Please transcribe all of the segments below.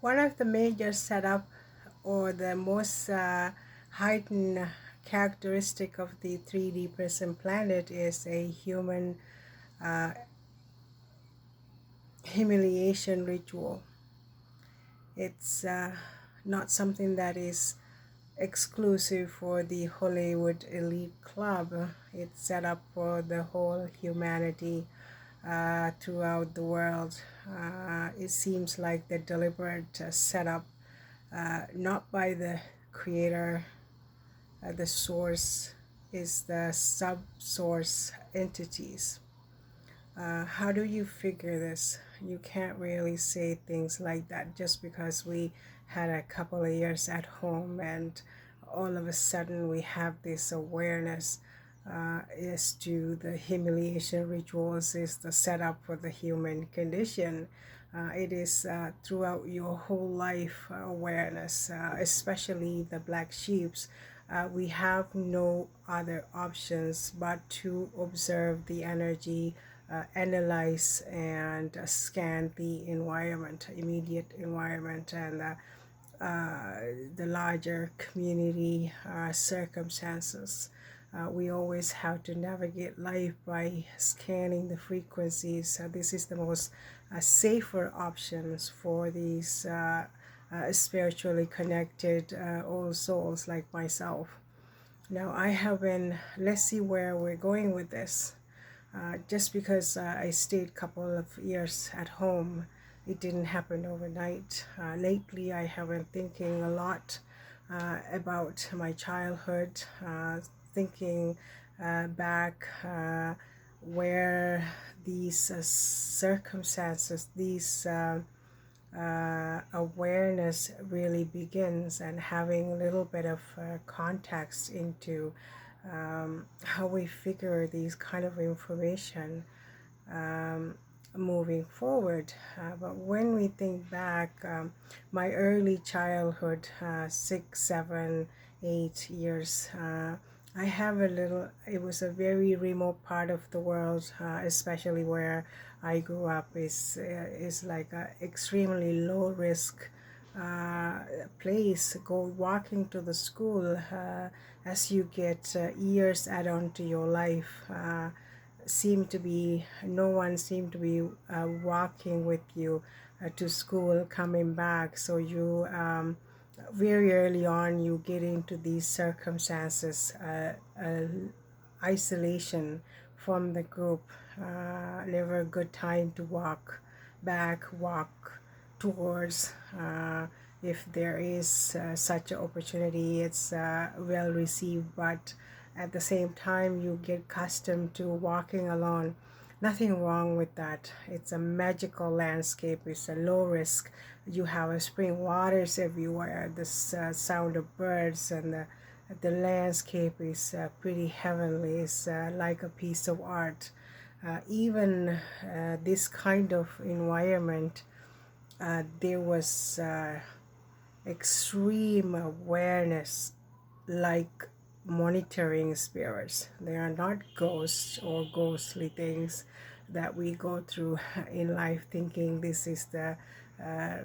One of the major setup or the most heightened characteristic of the 3D prison planet is a human humiliation ritual. It's not something that is exclusive for the Hollywood elite club. It's set up for the whole humanity throughout the world. It seems like the deliberate setup, not by the creator. The source is the sub-source entities. How do you figure this? You can't really say things like that just because we had a couple of years at home and all of a sudden we have this awareness as to the humiliation rituals is the setup for the human condition. It is throughout your whole life awareness, especially the black sheeps. We have no other options but to observe the energy, analyze and scan the environment, immediate environment, and the larger community circumstances. We always have to navigate life by scanning the frequencies. This is the most safer options for these spiritually connected old souls like myself. Now I have been, let's see where we're going with this. Just because I stayed a couple of years at home, it didn't happen overnight. Lately, I have been thinking a lot about my childhood, thinking back where these circumstances, these awareness really begins, and having a little bit of context into how we figure these kind of information um, moving forward. But when we think back, my early childhood, 6, 7, 8 years, I have a little, it was a very remote part of the world, especially where I grew up is like a extremely low risk uh, place. Go walking to the school as you get years add on to your life. Seem to be no one seemed to be walking with you to school coming back, so you very early on you get into these circumstances, isolation from the group, never a good time to walk back, walk towards. If there is such an opportunity, it's well received, but at the same time you get accustomed to walking alone. Nothing wrong with that. It's a magical landscape. It's a low risk. You have a spring waters everywhere, the sound of birds, and the landscape is pretty heavenly. It's like a piece of art. Even this kind of environment, there was extreme awareness, like monitoring spirits. They are not ghosts or ghostly things that we go through in life thinking this is the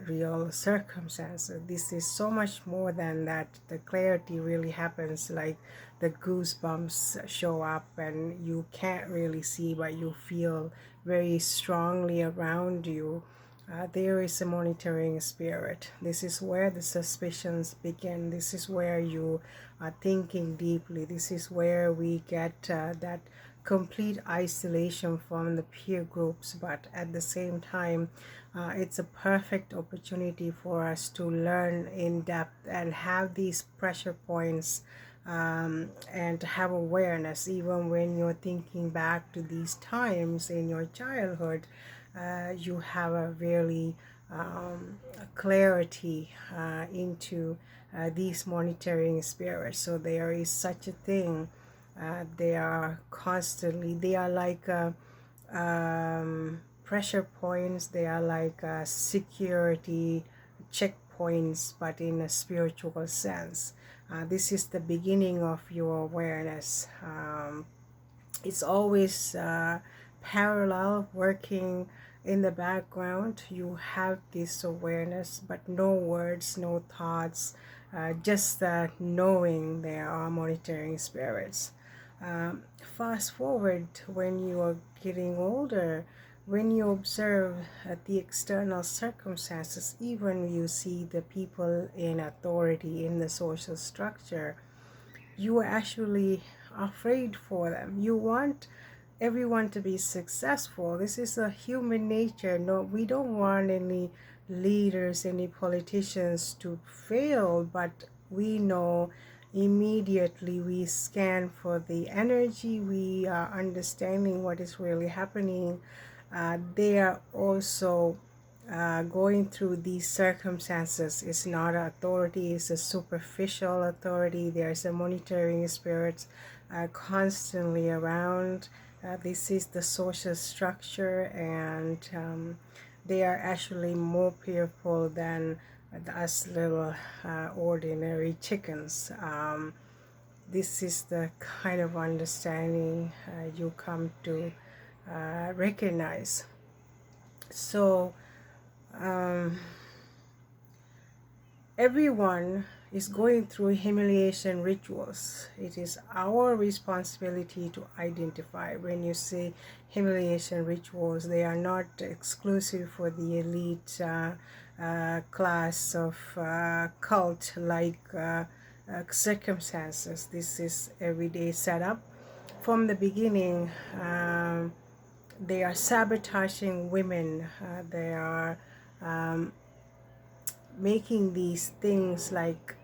real circumstance. This is so much more than that. The clarity really happens, like the goosebumps show up and you can't really see but you feel very strongly around you. There is a monitoring spirit. This is where the suspicions begin. This is where you are thinking deeply. This is where we get that complete isolation from the peer groups, but at the same time, it's a perfect opportunity for us to learn in depth and have these pressure points, and have awareness even when you're thinking back to these times in your childhood. You have a really clarity into these monitoring spirits. So there is such a thing. They are constantly, they are like pressure points, they are like security checkpoints, but in a spiritual sense. This is the beginning of your awareness. It's always parallel working in the background. You have this awareness, but no words, no thoughts, just that knowing there are monitoring spirits. Fast forward when you are getting older, when you observe the external circumstances, even you see the people in authority in the social structure, you are actually afraid for them. You want everyone to be successful. This is a human nature. No, we don't want any leaders, any politicians to fail, but we know immediately we scan for the energy, we are understanding what is really happening. They are also going through these circumstances. It's not an authority, it's a superficial authority. There's a monitoring spirit constantly around. This is the social structure, and they are actually more fearful than us little ordinary chickens. This is the kind of understanding you come to recognize. So everyone is going through humiliation rituals. It is our responsibility to identify. When you say humiliation rituals, they are not exclusive for the elite class of cult like circumstances. This is everyday setup. From the beginning, they are sabotaging women. They are making these things like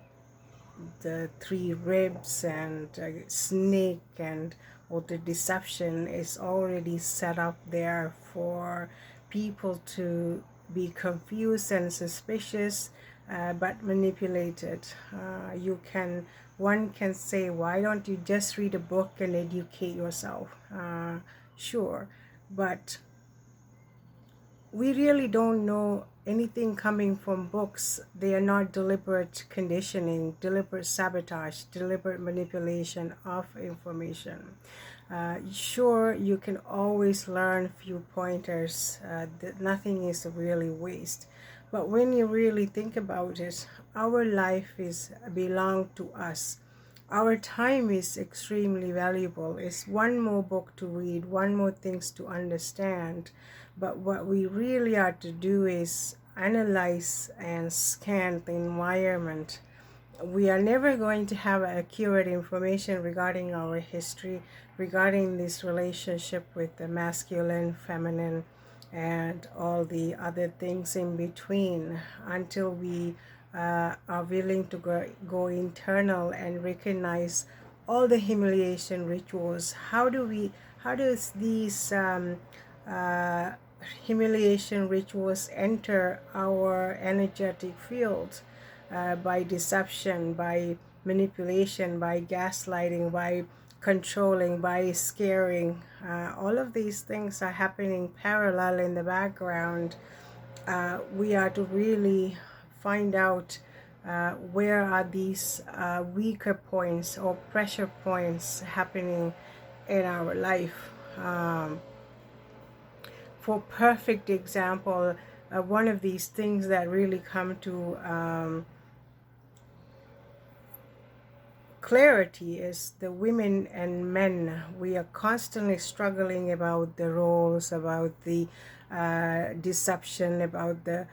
the three ribs and snake, and all the deception is already set up there for people to be confused and suspicious, but manipulated. One can say, why don't you just read a book and educate yourself? Sure, but we really don't know anything coming from books. They are not deliberate conditioning, deliberate sabotage, deliberate manipulation of information. Sure, you can always learn few pointers. That nothing is really waste. But when you really think about it, our life is belong to us. Our time is extremely valuable. It's one more book to read, one more things to understand. But what we really are to do is analyze and scan the environment. We are never going to have accurate information regarding our history, regarding this relationship with the masculine, feminine, and all the other things in between, until we are willing to go internal and recognize all the humiliation rituals. How does these uh, humiliation rituals enter our energetic field? By deception, by manipulation, by gaslighting, by controlling, by scaring. All of these things are happening parallel in the background. We are to really find out where are these weaker points or pressure points happening in our life. For perfect example, one of these things that really come to clarity is the women and men. We are constantly struggling about the roles, about the deception, about the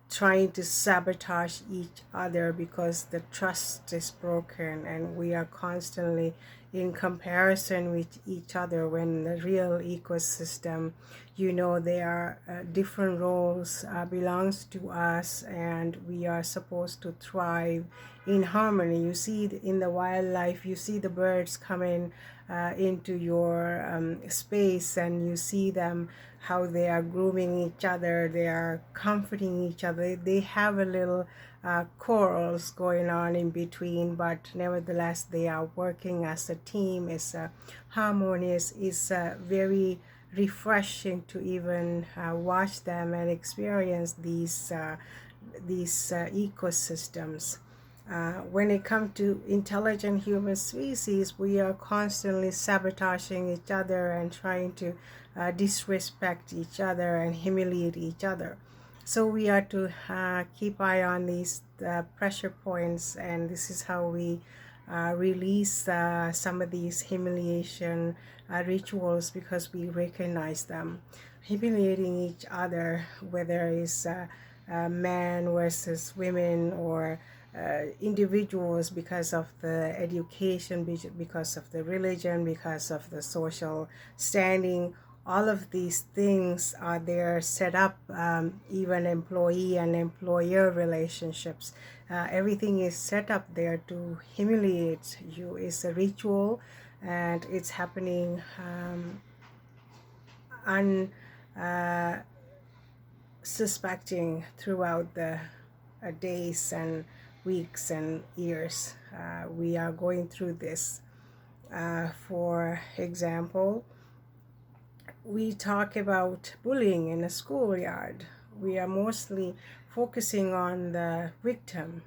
trying to sabotage each other because the trust is broken, and we are constantly in comparison with each other, when the real ecosystem, there are different roles belongs to us, and we are supposed to thrive in harmony. You see in the wildlife, you see the birds coming into your space, and you see them how they are grooming each other, they are comforting each other, they have a little quarrels going on in between, but nevertheless they are working as a team. It's harmonious. It's very refreshing to even watch them and experience these ecosystems. When it comes to intelligent human species, we are constantly sabotaging each other and trying to disrespect each other and humiliate each other. So we are to keep eye on these pressure points, and this is how we release some of these humiliation rituals, because we recognize them. Humiliating each other, whether it's man versus women, or individuals because of the education, because of the religion, because of the social standing. All of these things are there set up, even employee and employer relationships. Everything is set up there to humiliate you. It's a ritual, and it's happening unsuspecting throughout the days and weeks and years. We are going through this. For example, we talk about bullying in a schoolyard. We are mostly focusing on the victim.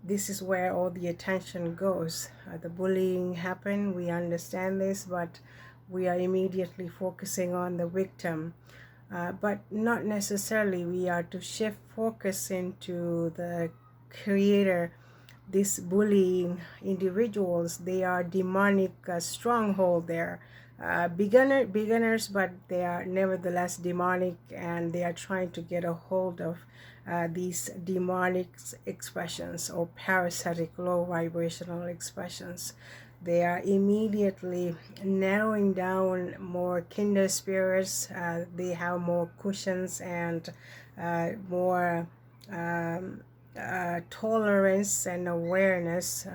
This is where all the attention goes. The bullying happened, we understand this, but we are immediately focusing on the victim. But not necessarily. We are to shift focus into the creator. These bullying individuals, they are demonic stronghold there. Beginners, but they are nevertheless demonic, and they are trying to get a hold of these demonic expressions, or parasitic low vibrational expressions. They are immediately narrowing down more kinder spirits. They have more cushions and more tolerance and awareness.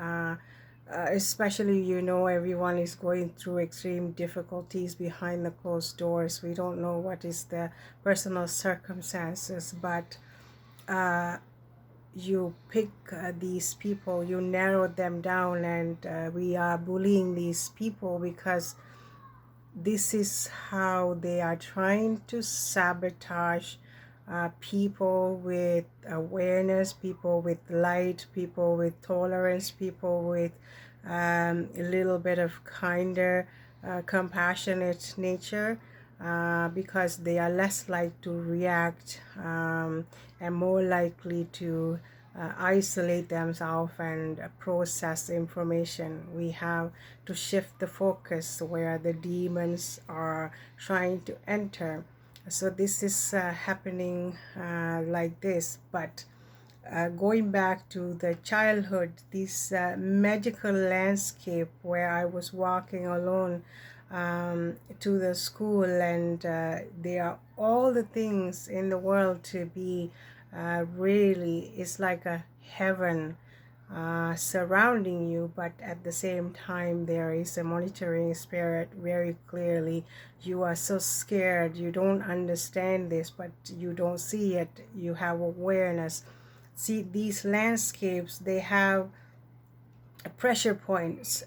Especially, everyone is going through extreme difficulties behind the closed doors. We don't know what is the personal circumstances, but you pick these people, you narrow them down, and we are bullying these people because this is how they are trying to sabotage people with awareness, people with light, people with tolerance, people with a little bit of kinder, compassionate nature, because they are less likely to react, and more likely to isolate themselves and process information. We have to shift the focus where the demons are trying to enter. So this is happening like this. But going back to the childhood, this magical landscape where I was walking alone to the school, and there are all the things in the world to be really, it's like a heaven surrounding you, but at the same time there is a monitoring spirit very clearly. You are so scared, you don't understand this, but you don't see it, you have awareness. See, these landscapes, they have pressure points,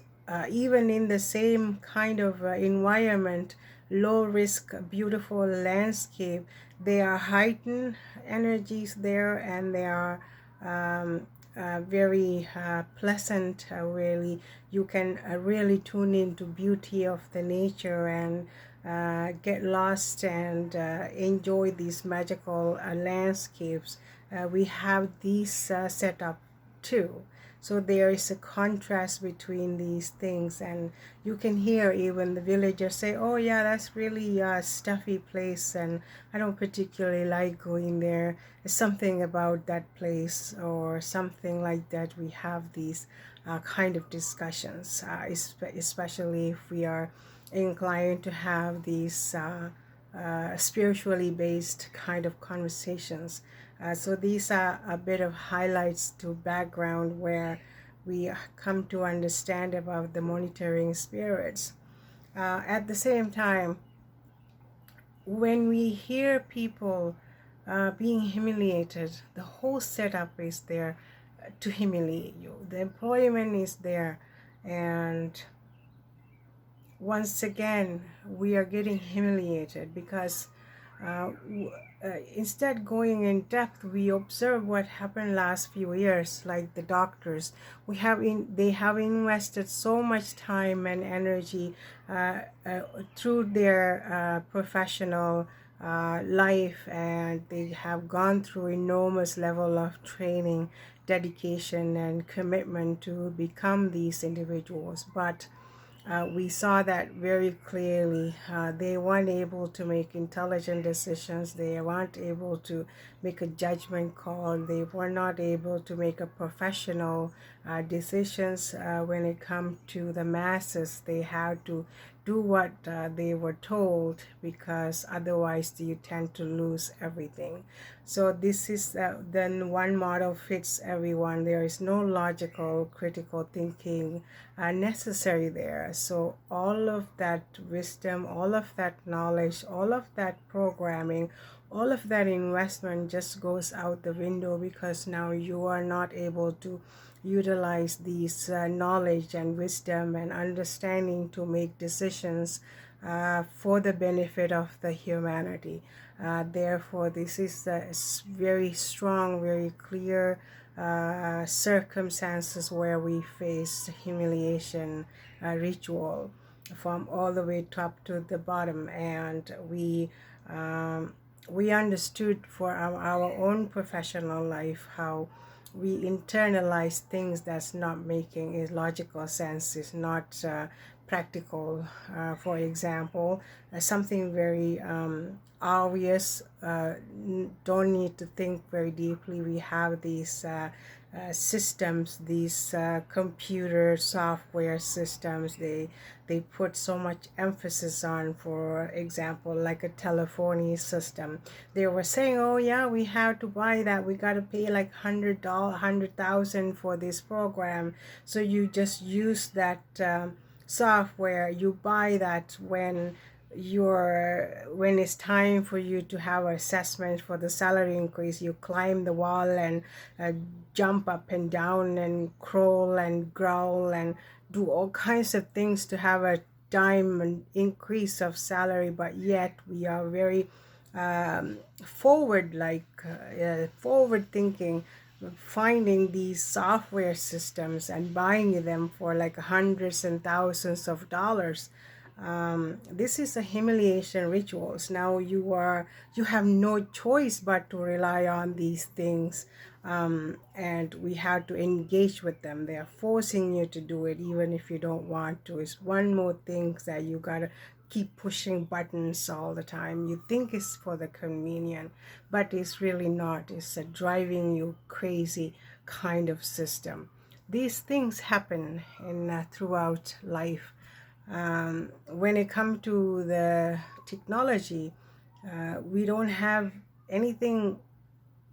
even in the same kind of environment, low risk, beautiful landscape. There are heightened energies there, and they are very pleasant. Really, you can really tune into beauty of the nature and get lost and enjoy these magical landscapes. We have these set up too. So there is a contrast between these things, and you can hear even the villagers say, oh yeah, that's really a stuffy place, and I don't particularly like going there. There's something about that place, or something like that. We have these kind of discussions, especially if we are inclined to have these spiritually based kind of conversations. So these are a bit of highlights to background where we come to understand about the monitoring spirits. At the same time, when we hear people being humiliated, the whole setup is there to humiliate you. The employment is there, and once again we are getting humiliated because Instead going in depth, we observe what happened last few years, like the doctors. They have invested so much time and energy through their professional life, and they have gone through enormous level of training, dedication, and commitment to become these individuals. But we saw that very clearly. They weren't able to make intelligent decisions. They weren't able to make a judgment call. They were not able to make a professional decisions when it comes to the masses. They had to do what they were told, because otherwise you tend to lose everything. So this is then one model fits everyone. There is no logical critical thinking necessary there. So all of that wisdom, all of that knowledge, all of that programming, all of that investment just goes out the window, because now you are not able to utilize these knowledge and wisdom and understanding to make decisions for the benefit of the humanity. Therefore, this is a very strong, very clear circumstances where we face humiliation ritual from all the way top to the bottom. And we understood for our own professional life how we internalize things that's not making a logical sense, is not practical. For example, something very obvious, don't need to think very deeply. We have these systems, these computer software systems. They put so much emphasis on, for example, like a telephony system. They were saying, oh yeah, we have to buy that, we got to pay like $100,000 for this program. So you just use that software, you buy that when it's time for you to have assessment for the salary increase. You climb the wall and uh, jump up and down and crawl and growl and do all kinds of things to have a dime increase of salary. But yet we are very forward thinking, finding these software systems and buying them for like hundreds and thousands of dollars. This is a humiliation rituals. Now you have no choice but to rely on these things, and we have to engage with them. They are forcing you to do it even if you don't want to. It's one more thing that you gotta keep pushing buttons all the time. You think it's for the convenient, but it's really not. It's a driving you crazy kind of system. These things happen in throughout life. When it comes to the technology, we don't have anything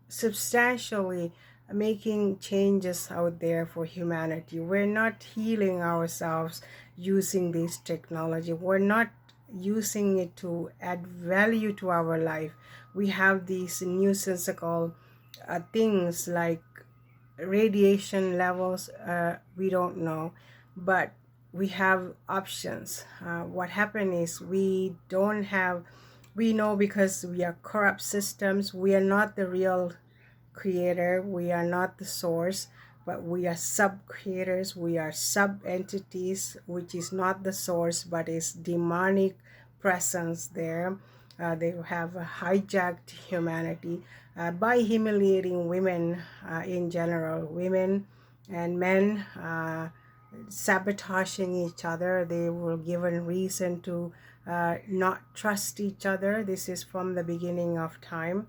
substantially making changes out there for humanity. We're not healing ourselves using this technology. We're not using it to add value to our life. We have these nuisanceable things like radiation levels, we don't know, but we have options. What happened is we know because we are corrupt systems. We are not the real creator, we are not the source, but we are sub creators, we are sub entities, which is not the source but is demonic presence there. They have hijacked humanity by humiliating women in general, women and men, sabotaging each other. They were given reason to not trust each other. This is from the beginning of time.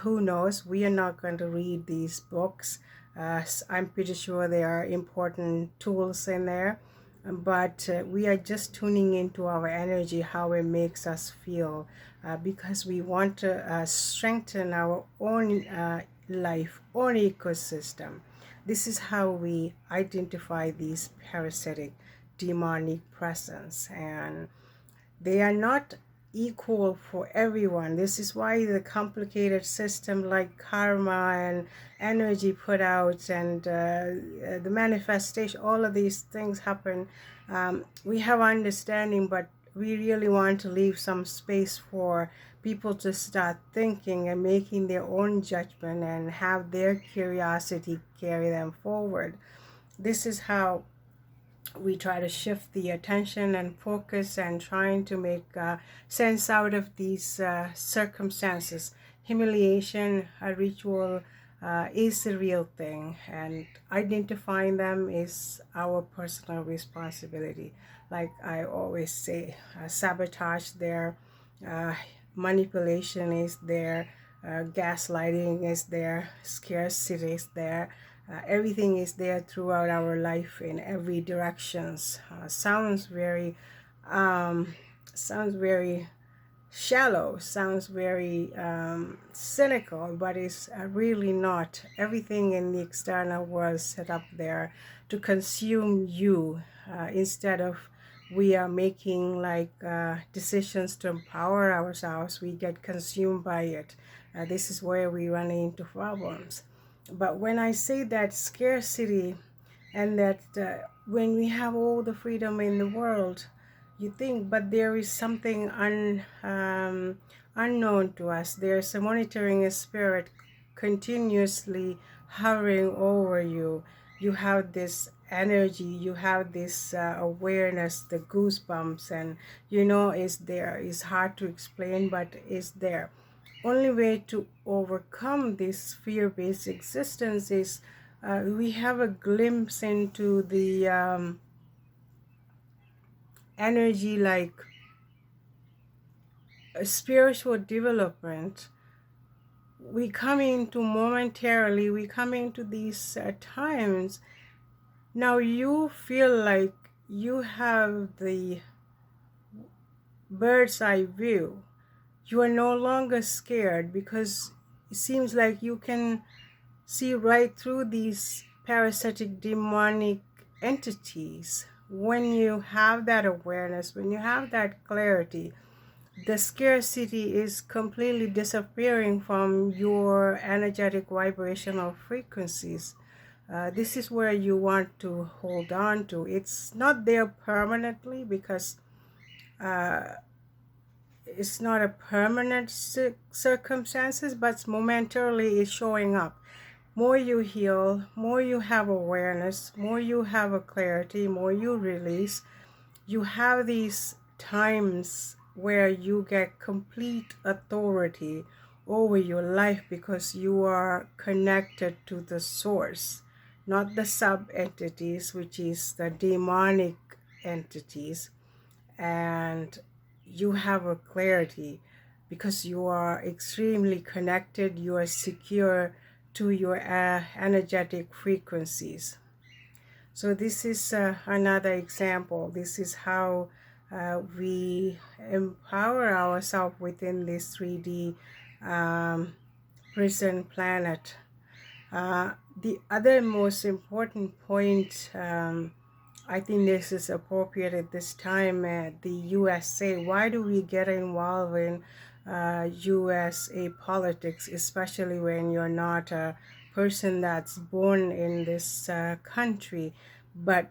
Who knows? We are not going to read these books. I'm pretty sure there are important tools in there, but we are just tuning into our energy, how it makes us feel, because we want to strengthen our own life, own ecosystem. This is how we identify these parasitic demonic presence, and they are not equal for everyone. This is why the complicated system like karma and energy put out and the manifestation, all of these things happen. We have understanding, but we really want to leave some space for people to start thinking and making their own judgment and have their curiosity carry them forward. This is how we try to shift the attention and focus and trying to make sense out of these circumstances. Humiliation, a ritual, is the real thing, and identifying them is our personal responsibility. Like I always say, sabotage there, uh, manipulation is there, gaslighting is there, scarcity is there, everything is there throughout our life in every directions. Um, sounds very shallow, sounds very cynical, but it's really not. Everything in the external world set up there to consume you, instead of we are making like decisions to empower ourselves, we get consumed by it. This is where we run into problems. But when I say that scarcity, and that when we have all the freedom in the world, you think, but there is something unknown to us. There's a monitoring spirit continuously hovering over you. You have this energy, you have this awareness, the goosebumps, and you know it's there. It's hard to explain, but it's there. Only way to overcome this fear-based existence is we have a glimpse into the energy, like a spiritual development. We come into momentarily, we come into these times. Now you feel like you have the bird's eye view. You are no longer scared because it seems like you can see right through these parasitic demonic entities. When you have that awareness, when you have that clarity, the scarcity is completely disappearing from your energetic vibrational frequencies. This is where you want to hold on to. It's not there permanently because uh, it's not a permanent circumstances, but momentarily it's showing up. More you heal, more you have awareness, more you have a clarity, more you release, you have these times where you get complete authority over your life because you are connected to the source, not the sub entities, which is the demonic entities. And you have a clarity because you are extremely connected, you are secure to your energetic frequencies. So this is another example. This is how we empower ourselves within this 3D prison planet. The other most important point, I think this is appropriate at this time, the USA. Why do we get involved in USA politics, especially when you're not a person that's born in this country? But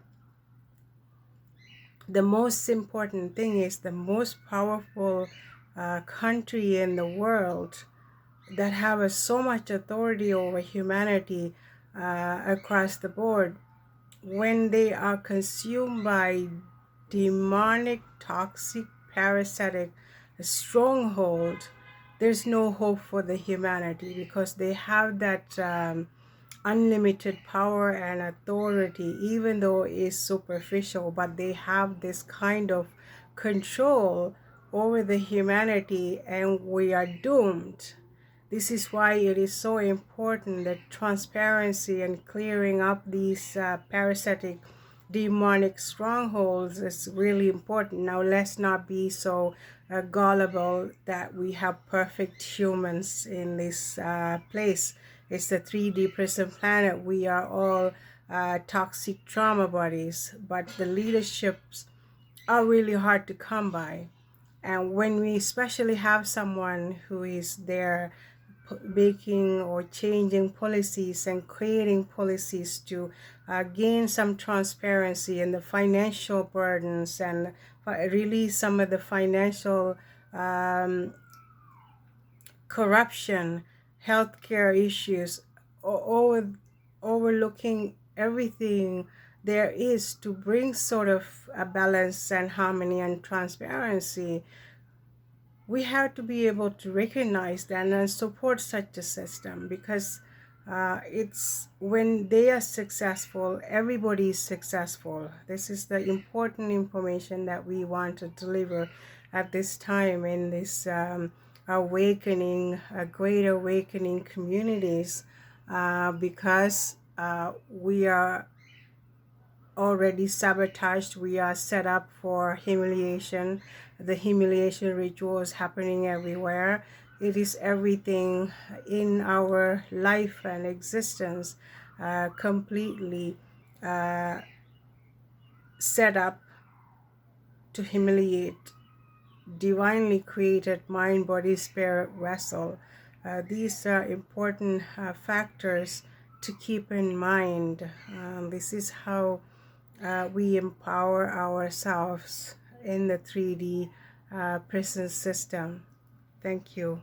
the most important thing is the most powerful country in the world that have so much authority over humanity across the board, when they are consumed by demonic, toxic, parasitic stronghold, there's no hope for the humanity because they have that unlimited power and authority, even though it's superficial, but they have this kind of control over the humanity, and we are doomed. This is why it is so important that transparency and clearing up these parasitic demonic strongholds is really important. Now let's not be so gullible that we have perfect humans in this place. It's the 3D prison planet. We are all toxic trauma bodies, but the leaderships are really hard to come by. And when we especially have someone who is there making or changing policies and creating policies to gain some transparency in the financial burdens and release some of the financial corruption, healthcare issues, overlooking everything there is to bring sort of a balance and harmony and transparency. We have to be able to recognize that and support such a system, because it's when they are successful, everybody is successful. This is the important information that we want to deliver at this time in this awakening, great awakening communities, because we are already sabotaged. We are set up for humiliation. The humiliation rituals happening everywhere. It is everything in our life and existence completely set up to humiliate divinely created mind, body, spirit vessel. These are important factors to keep in mind. This is how we empower ourselves in the 3D prison system. Thank you.